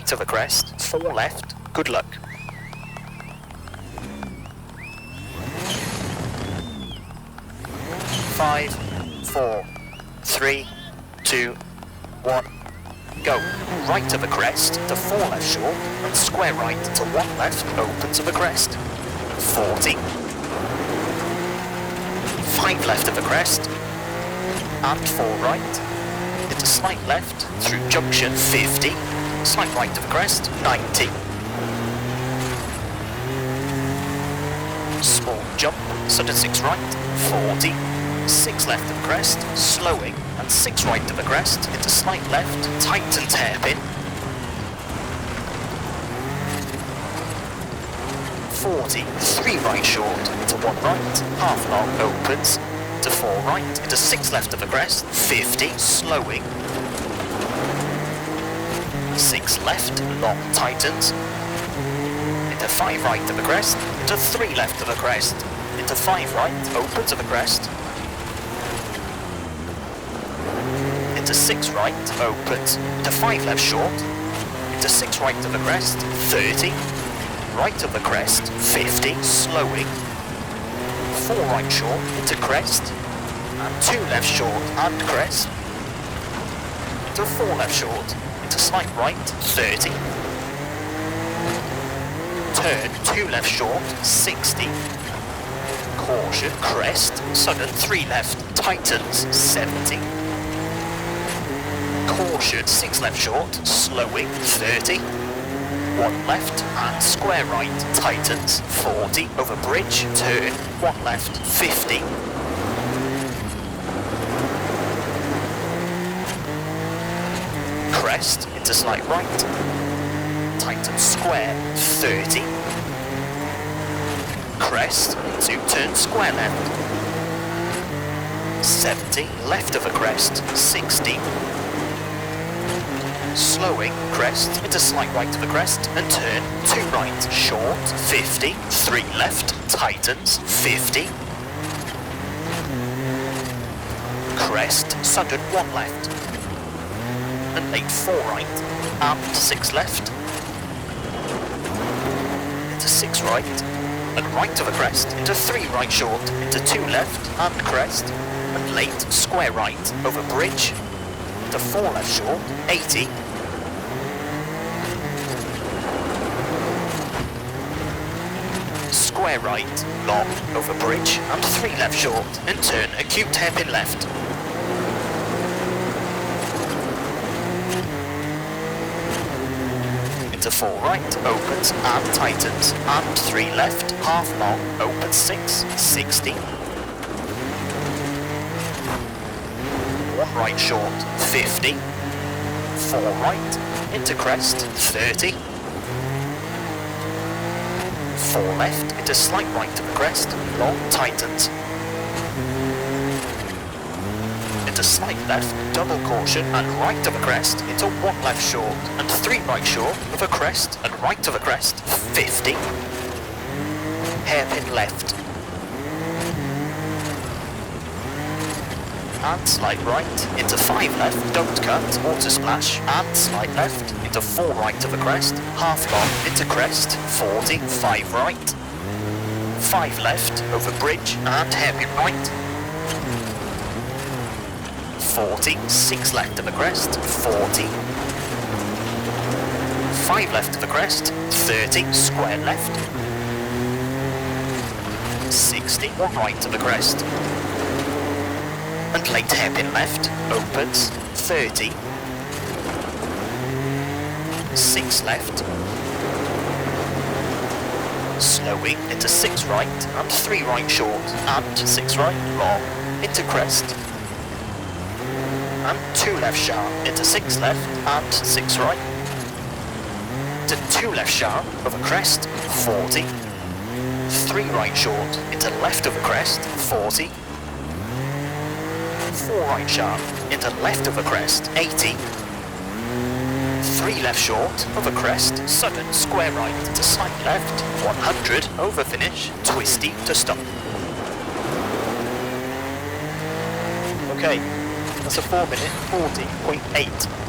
right of a crest, 4 left, good luck. Five, 4, 3, 2, 1, go. Right of a crest to 4 left short and square right to 1 left, open to the crest. 40. 5 left of a crest and 4 right. Into slight left through junction 50. Slight right of a crest, 90. Small jump, sudden 6 right, 40. 6 left of a crest, slowing, and 6 right of a crest, into slight left, tightens hairpin. 40, 3 right short, into 1 right, half long opens, to 4 right, into 6 left of a crest, 50, slowing. 6 left, long tightens, into 5 right of a crest, into 3 left of a crest, into 5 right, opens of a crest, into 6 right, opens, into 5 left short, into 6 right of the crest, 30, right of the crest, 50, slowing, 4 right short, into crest, and 2 left short and crest, into 4 left short, into slight right, 30, turn 2 left short, 60, caution, crest, sudden 3 left, tightens, 70, caution, 6 left short, slowing, 30, 1 left and square right, tightens, 40, over bridge, turn, 1 left, 50, crest, into slight right, tightens square, 30, crest, into turn square left, 70, left of a crest, 60, slowing, crest, into slight right of the crest, and turn 2 right, short, 50, 3 left, tightens, 50, crest, sudden 1 left, and late 4 right, and 6 left, into 6 right, and right of a crest, into 3 right short, into 2 left, and crest, and late, square right, over bridge, into 4 left short, 80, square right, long, over bridge, and 3 left short, and turn acute hairpin left. Into 4 right, opens and tightens, and 3 left, half long, opens 6, 60. 1 right short, 50. 4 right, into crest, 30. 4 left, into slight right of the crest, long tightens. Into slight left, double caution, and right of a crest, into 1 left short, and 3 right short, of a crest, and right of a crest, 50. Hairpin left. And slight right, into 5 left, don't cut, water splash, and slight left, into 4 right of a crest, half long, into crest, 40, 5 right, 5 left, over bridge, and hairpin right, 40, 6 left of a crest, 40, 5 left of a crest, 30, square left, 60, 1 right of the crest, and late hairpin left, opens, 30, 6 left, slowing, into 6 right, and 3 right short, and 6 right, long, into crest, and 2 left sharp, into 6 left, and 6 right, to 2 left sharp, of a crest, 40, 3 right short, into left of a crest, 40, 4 right sharp, into left of a crest, 80, 3 left short, of a crest, sudden, square right, to slight left, 100, over finish, twisty to stop. Okay, that's a 4 minute 40.8.